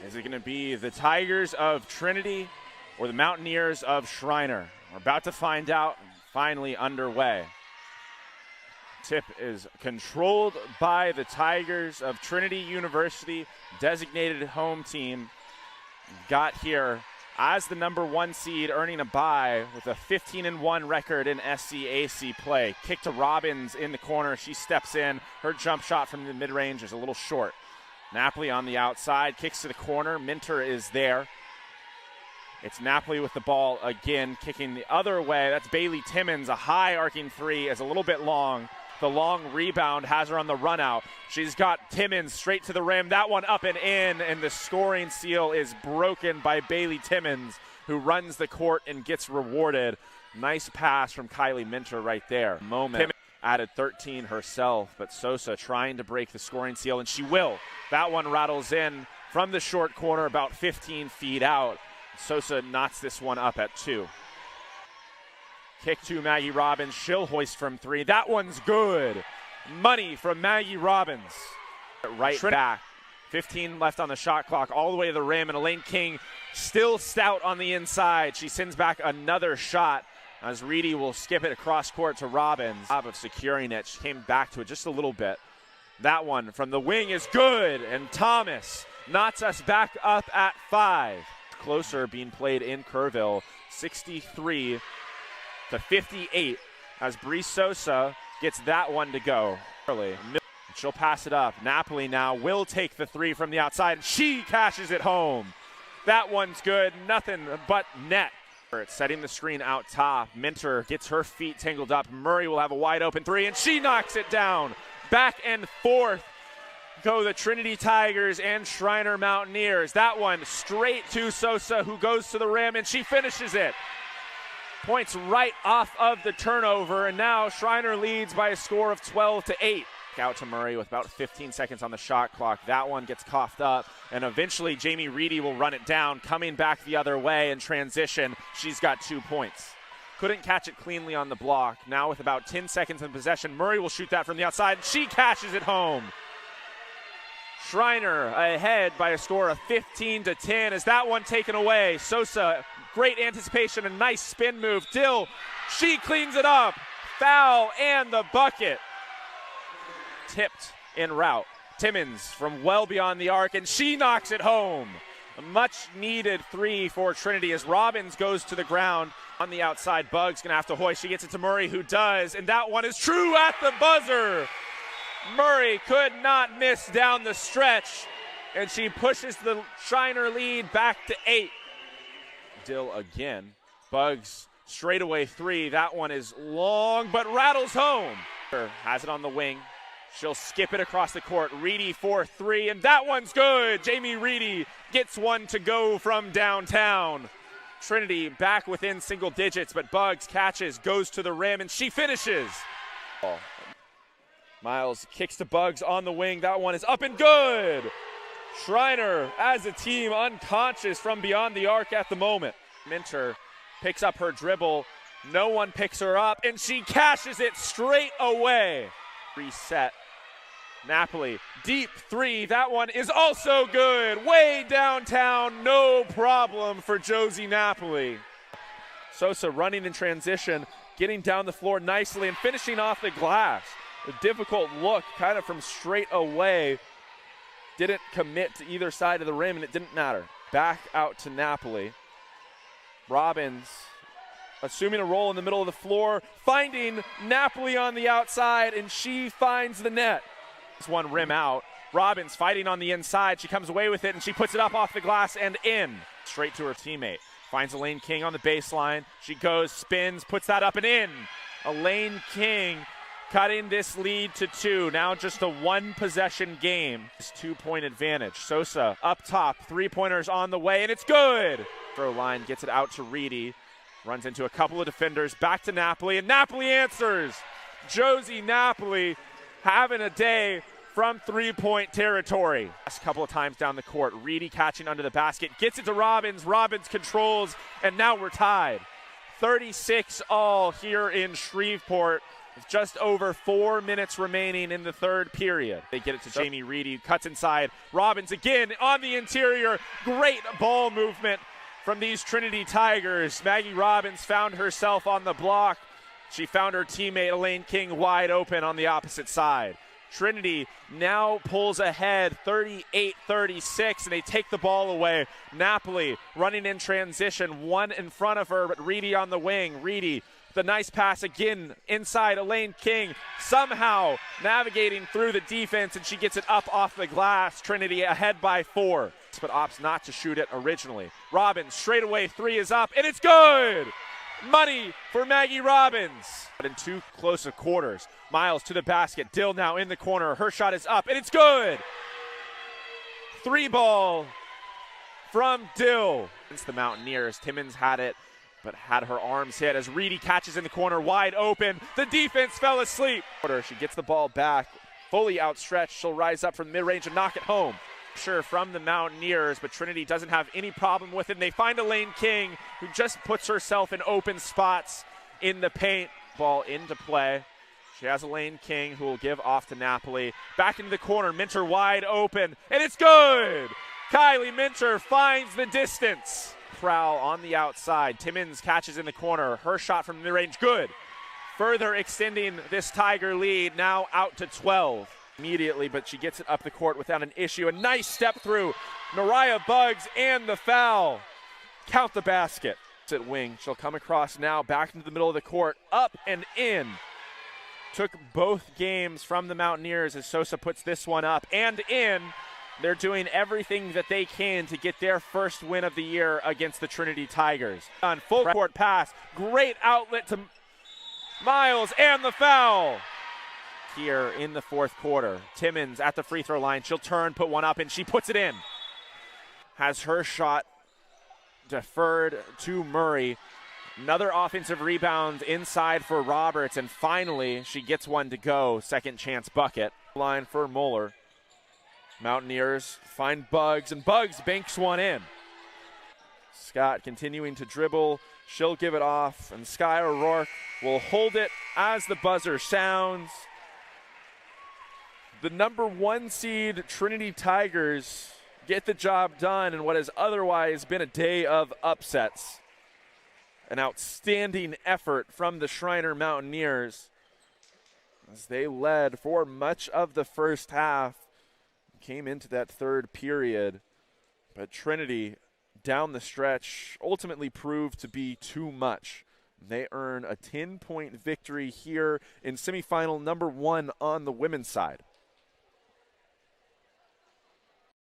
Is it going to be the Tigers of Trinity or the Mountaineers of Schreiner? We're about to find out. Finally underway. Tip is controlled by the Tigers of Trinity University, designated home team. Got here as the #1 seed, earning a bye with a 15-1 record in SCAC play. Kick to Robbins in the corner. She steps in. Her jump shot from the mid-range is a little short. Napoli on the outside, kicks to the corner. Minter is there. It's Napoli with the ball again, kicking the other way. That's Bailey Timmons. A high arcing three is a little bit long. The long rebound has her on the run out. She's got Timmons straight to the rim. That one up and in, and the scoring seal is broken by Bailey Timmons, who runs the court and gets rewarded. Nice pass from Kylie Minter right there. Timmons added 13 herself, but Sosa trying to break the scoring seal, and she will. That one rattles in from the short corner about 15 feet out. Sosa knots this one up at 2. Kick to Maggie Robbins. She'll hoist from 3. That one's good. Money from Maggie Robbins. Right back. 15 left on the shot clock, all the way to the rim, and Elaine King still stout on the inside. She sends back another shot as Reedy will skip it across court to Robbins. Job of securing it. She came back to it just a little bit. That one from the wing is good, and Thomas knots us back up at 5. Closer being played in Kerrville, 63-58 as Bree Sosa gets that one to go. She'll pass it up. Napoli now will take the 3 from the outside. She cashes it home. That one's good. Nothing but net. Setting the screen out top. Minter gets her feet tangled up. Murray will have a wide open 3, and she knocks it down. Back and forth go the Trinity Tigers and Schreiner Mountaineers. That one straight to Sosa, who goes to the rim, and she finishes it. Points right off of the turnover, and now Schreiner leads by a score of 12-8. Out to Murray with about 15 seconds on the shot clock. That one gets coughed up, and eventually Jamie Reedy will run it down, coming back the other way in transition. She's got 2 points. Couldn't catch it cleanly on the block. Now with about 10 seconds in possession, Murray will shoot that from the outside. She cashes it home. Schreiner ahead by a score of 15-10. Is that one taken away? Sosa, great anticipation, a nice spin move. Dill, she cleans it up. Foul and the bucket. Tipped en route. Timmons from well beyond the arc, and she knocks it home. A much needed 3 for Trinity as Robbins goes to the ground. On the outside, Buggs gonna have to hoist. She gets it to Murray, who does, and that one is true at the buzzer. Murray could not miss down the stretch, and she pushes the Schreiner lead back to 8. Dill again. Buggs straightaway 3. That one is long, but rattles home. Has it on the wing. She'll skip it across the court. Reedy for 3, and that one's good. Jamie Reedy gets one to go from downtown. Trinity back within single digits, but Buggs catches, goes to the rim, and she finishes. Miles kicks to Buggs on the wing. That one is up and good. Schreiner, as a team, unconscious from beyond the arc at the moment. Minter picks up her dribble. No one picks her up, and she cashes it straight away. Reset. Napoli, deep 3. That one is also good. Way downtown, no problem for Josie Napoli. Sosa running in transition, getting down the floor nicely and finishing off the glass. A difficult look kind of from straight away. Didn't commit to either side of the rim, and it didn't matter. Back out to Napoli. Robbins assuming a role in the middle of the floor, finding Napoli on the outside, and she finds the net. This one rim out. Robbins fighting on the inside. She comes away with it, and she puts it up off the glass and in. Straight to her teammate. Finds Elaine King on the baseline. She goes, spins, puts that up and in. Elaine King cutting this lead to 2. Now just a 1-possession game. It's 2-point advantage. Sosa up top. 3-pointers on the way, and it's good. Throw line gets it out to Reedy. Runs into a couple of defenders. Back to Napoli, and Napoli answers. Josie Napoli having a day from 3-point territory. Last couple of times down the court. Reedy catching under the basket. Gets it to Robbins. Robbins controls, and now we're tied. 36 all here in Shreveport. with just over 4 minutes remaining in the third period. They get it to Jamie Reedy, cuts inside. Robbins again on the interior. Great ball movement from these Trinity Tigers. Maggie Robbins found herself on the block. She found her teammate Elaine King wide open on the opposite side. Trinity now pulls ahead 38-36, and they take the ball away. Napoli running in transition, one in front of her, but Reedy on the wing. Reedy, the nice pass again inside Elaine King, somehow navigating through the defense, and she gets it up off the glass. Trinity ahead by 4, but opts not to shoot it originally. Robbins, straight away, 3 is up, and it's good! Money for Maggie Robbins. In 2 close quarters. Miles to the basket. Dill now in the corner. Her shot is up, and it's good. 3 ball from Dill. Against the Mountaineers. Timmons had it, but had her arms hit as Reedy catches in the corner wide open. The defense fell asleep. She gets the ball back, fully outstretched. She'll rise up from mid-range and knock it home. Sure, from the Mountaineers, but Trinity doesn't have any problem with it. And they find Elaine King, who just puts herself in open spots in the paint. Ball into play. She has Elaine King, who will give off to Napoli. Back into the corner, Minter wide open, and it's good! Kylie Minter finds the distance. Prowl on the outside. Timmons catches in the corner. Her shot from mid-range, good. Further extending this Tiger lead, now out to 12. Immediately, but she gets it up the court without an issue. A nice step through. Mariah Buggs and the foul. Count the basket. At wing. She'll come across now back into the middle of the court. Up and in. Took both games from the Mountaineers as Sosa puts this one up and in. They're doing everything that they can to get their first win of the year against the Trinity Tigers. On full court pass. Great outlet to Miles and the foul. Here in the fourth quarter. Timmons at the free throw line. She'll turn, put one up, and she puts it in. Has her shot deferred to Murray. Another offensive rebound inside for Roberts, and finally she gets one to go. Second chance bucket. Line for Mueller. Mountaineers find Buggs, and Buggs banks one in. Scott continuing to dribble. She'll give it off, and Sky O'Rourke will hold it as the buzzer sounds. The number 1 seed Trinity Tigers get the job done in what has otherwise been a day of upsets. An outstanding effort from the Schreiner Mountaineers as they led for much of the first half. Came into that third period, but Trinity down the stretch ultimately proved to be too much. They earn a 10-point victory here in semifinal number 1 on the women's side.